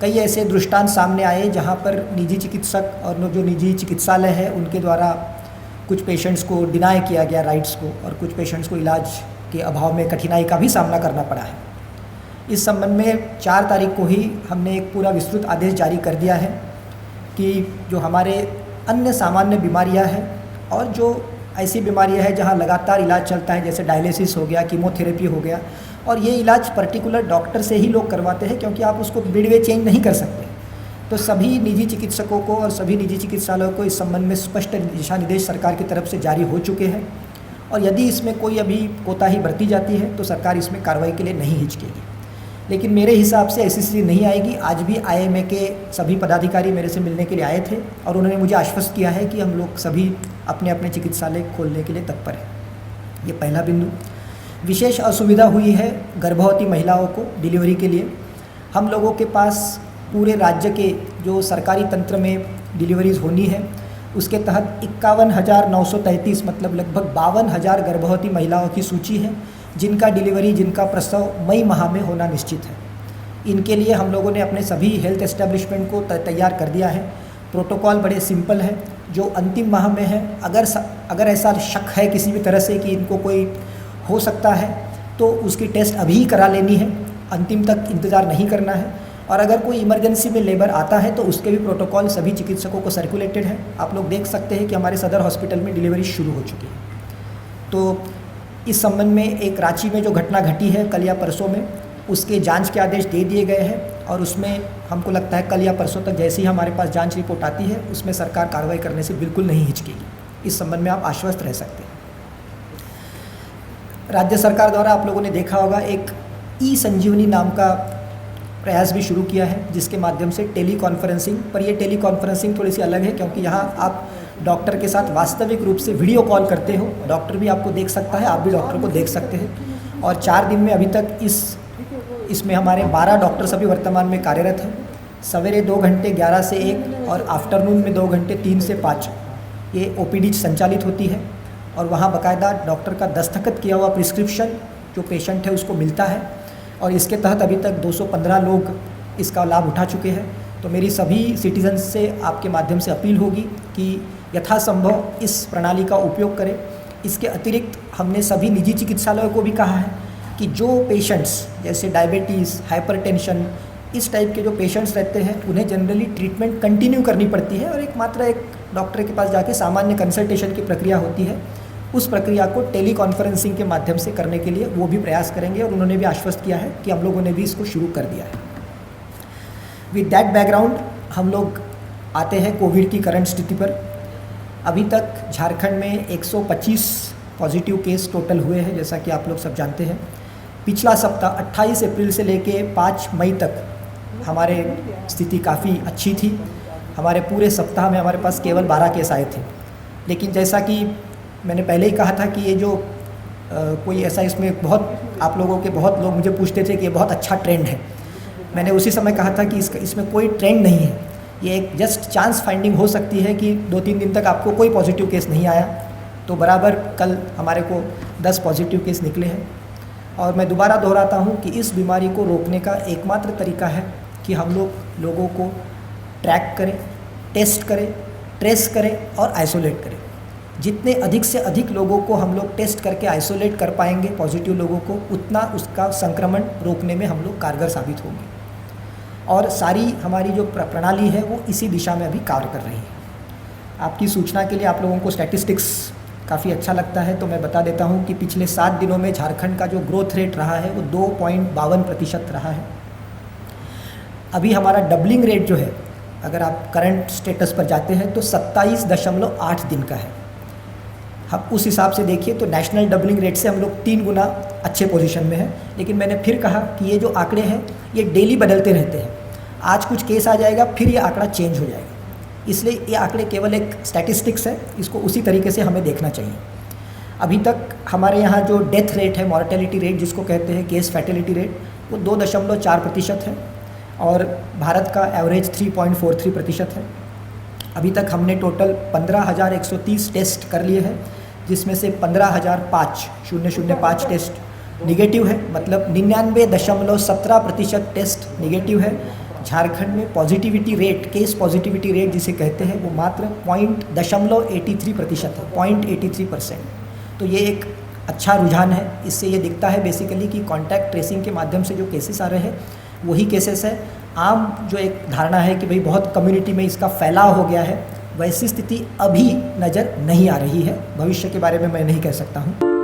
कई ऐसे दृष्टांत सामने आए जहाँ पर निजी चिकित्सक और जो निजी चिकित्सालय है उनके द्वारा कुछ पेशेंट्स को डिनाई किया गया राइट्स को, और कुछ पेशेंट्स को इलाज के अभाव में कठिनाई का भी सामना करना पड़ा है। इस संबंध में 4 तारीख को ही हमने एक पूरा विस्तृत आदेश जारी कर दिया है कि जो हमारे अन्य सामान्य बीमारियां हैं और जो ऐसी बीमारियां हैं जहां लगातार इलाज चलता है, जैसे डायलिसिस हो गया, कीमोथेरेपी हो गया, और ये इलाज पर्टिकुलर डॉक्टर से ही लोग करवाते हैं क्योंकि आप उसको मिडवे चेंज नहीं कर सकते। तो सभी निजी चिकित्सकों को और सभी निजी चिकित्सालयों को इस संबंध में स्पष्ट दिशा निर्देश सरकार की तरफ से जारी हो चुके हैं, और यदि इसमें कोई अभी कोताही बरती जाती है तो सरकार इसमें कार्रवाई के लिए नहीं हिचकेगी। लेकिन मेरे हिसाब से ऐसी स्थिति नहीं आएगी। आज भी आईएमए के सभी पदाधिकारी मेरे से मिलने के लिए आए थे और उन्होंने मुझे आश्वस्त किया है कि हम लोग सभी अपने अपने चिकित्सालय खोलने के लिए तत्पर हैं। ये पहला बिंदु। विशेष असुविधा हुई है गर्भवती महिलाओं को डिलीवरी के लिए। हम लोगों के पास पूरे राज्य के जो सरकारी तंत्र में डिलीवरीज होनी है उसके तहत 51,933 मतलब लगभग 52,000 गर्भवती महिलाओं की सूची है जिनका प्रसव मई माह में होना निश्चित है। इनके लिए हम लोगों ने अपने सभी हेल्थ एस्टेब्लिशमेंट को तैयार कर दिया है। प्रोटोकॉल बड़े सिंपल है, जो अंतिम माह में है अगर ऐसा शक है किसी भी तरह से कि इनको कोई हो सकता है तो उसकी टेस्ट अभी ही करा लेनी है, अंतिम तक इंतज़ार नहीं करना है। और अगर कोई इमरजेंसी में लेबर आता है तो उसके भी प्रोटोकॉल सभी चिकित्सकों को सर्कुलेटेड है। आप लोग देख सकते हैं कि हमारे सदर हॉस्पिटल में डिलीवरी शुरू हो चुकी है। तो इस संबंध में एक रांची में जो घटना घटी है कल या परसों में, उसके जांच के आदेश दे दिए गए हैं और उसमें हमको लगता है कल या परसों तक जैसे ही हमारे पास जांच रिपोर्ट आती है उसमें सरकार कार्रवाई करने से बिल्कुल नहीं हिचकेगी। इस संबंध में आप आश्वस्त रह सकते हैं। राज्य सरकार द्वारा आप लोगों ने देखा होगा एक ई संजीवनी नाम का प्रयास भी शुरू किया है, जिसके माध्यम से टेली कॉन्फ्रेंसिंग, पर ये टेली कॉन्फ्रेंसिंग थोड़ी सी अलग है क्योंकि यहाँ आप डॉक्टर के साथ वास्तविक रूप से वीडियो कॉल करते हो। डॉक्टर भी आपको देख सकता है, आप भी डॉक्टर को देख सकते हैं। और 4 दिन में अभी तक इसमें हमारे 12 डॉक्टर्स अभी वर्तमान में कार्यरत हैं। सवेरे 2 घंटे 11 से 1 और आफ्टरनून में 2 घंटे 3 से 5 ये ओपीडी संचालित होती है, और वहाँ बाकायदा डॉक्टर का दस्तखत किया हुआ प्रिस्क्रिप्शन जो पेशेंट है उसको मिलता है, और इसके तहत अभी तक 215 लोग इसका लाभ उठा चुके हैं। तो मेरी सभी सिटीजन्स से आपके माध्यम से अपील होगी कि यथासंभव इस प्रणाली का उपयोग करें। इसके अतिरिक्त हमने सभी निजी चिकित्सालयों को भी कहा है कि जो पेशेंट्स जैसे डायबिटीज़, हाइपरटेंशन, इस टाइप के जो पेशेंट्स रहते हैं उन्हें जनरली ट्रीटमेंट कंटिन्यू करनी पड़ती है और एक डॉक्टर के पास जाके सामान्य कंसल्टेशन की प्रक्रिया होती है। उस प्रक्रिया को टेली कॉन्फ्रेंसिंग के माध्यम से करने के लिए वो भी प्रयास करेंगे, और उन्होंने भी आश्वस्त किया है कि हम लोगों ने भी इसको शुरू कर दिया है। विद दैट बैकग्राउंड हम लोग आते हैं कोविड की करंट स्थिति पर। अभी तक झारखंड में 125 पॉजिटिव केस टोटल हुए हैं, जैसा कि आप लोग सब जानते हैं। पिछला सप्ताह 28 अप्रैल से लेके 5 मई तक हमारे स्थिति काफ़ी अच्छी थी। हमारे पूरे सप्ताह में हमारे पास केवल 12 केस आए थे। लेकिन जैसा कि मैंने पहले ही कहा था कि ये जो कोई ऐसा इसमें बहुत लोग मुझे पूछते थे कि ये बहुत अच्छा ट्रेंड है। मैंने उसी समय कहा था कि इसमें कोई ट्रेंड नहीं है, ये एक जस्ट चांस फाइंडिंग हो सकती है कि 2-3 दिन तक आपको कोई पॉजिटिव केस नहीं आया। तो बराबर कल हमारे को 10 पॉजिटिव केस निकले हैं। और मैं दोबारा दोहराता हूँ कि इस बीमारी को रोकने का एकमात्र तरीका है कि हम लोगों को ट्रैक करें, टेस्ट करें, ट्रेस करें और आइसोलेट करें। जितने अधिक से अधिक लोगों को हम लोग टेस्ट करके आइसोलेट कर पाएंगे पॉजिटिव लोगों को, उतना उसका संक्रमण रोकने में हम लोग कारगर साबित होंगे। और सारी हमारी जो प्रणाली है वो इसी दिशा में अभी कार्य कर रही है। आपकी सूचना के लिए आप लोगों को स्टैटिस्टिक्स काफ़ी अच्छा लगता है तो मैं बता देता हूँ कि पिछले 7 दिनों में झारखंड का जो ग्रोथ रेट रहा है वो 2.52% रहा है। अभी हमारा डबलिंग रेट जो है, अगर आप करंट स्टेटस पर जाते हैं तो 27.8 दिन का है। हम उस हिसाब से देखिए तो नेशनल डबलिंग रेट से हम लोग 3 गुना अच्छे पोजीशन में हैं। लेकिन मैंने फिर कहा कि ये जो आंकड़े हैं ये डेली बदलते रहते हैं। आज कुछ केस आ जाएगा, फिर ये आंकड़ा चेंज हो जाएगा, इसलिए ये आंकड़े केवल एक स्टैटिस्टिक्स है, इसको उसी तरीके से हमें देखना चाहिए। अभी तक हमारे यहाँ जो डेथ रेट है, मॉर्टेलिटी रेट जिसको कहते हैं, केस फैटेलिटी रेट, वो 2.4% है और भारत का एवरेज 3.43% है। अभी तक हमने टोटल 15,130 टेस्ट कर लिए हैं, जिसमें से 15,005 टेस्ट निगेटिव है, मतलब 99.17% टेस्ट निगेटिव है। झारखंड में positivity rate, case positivity rate जिसे कहते हैं, वो मात्र 0.83% है, 0.83%। तो ये एक अच्छा रुझान है। इससे ये दिखता है बेसिकली कि कॉन्टैक्ट ट्रेसिंग के माध्यम से जो केसेस आ रहे हैं वही केसेस है। आम जो एक धारणा है कि भाई बहुत कम्युनिटी में इसका फैलाव हो गया है, वैसी स्थिति अभी नज़र नहीं आ रही है। भविष्य के बारे में मैं नहीं कह सकता हूँ।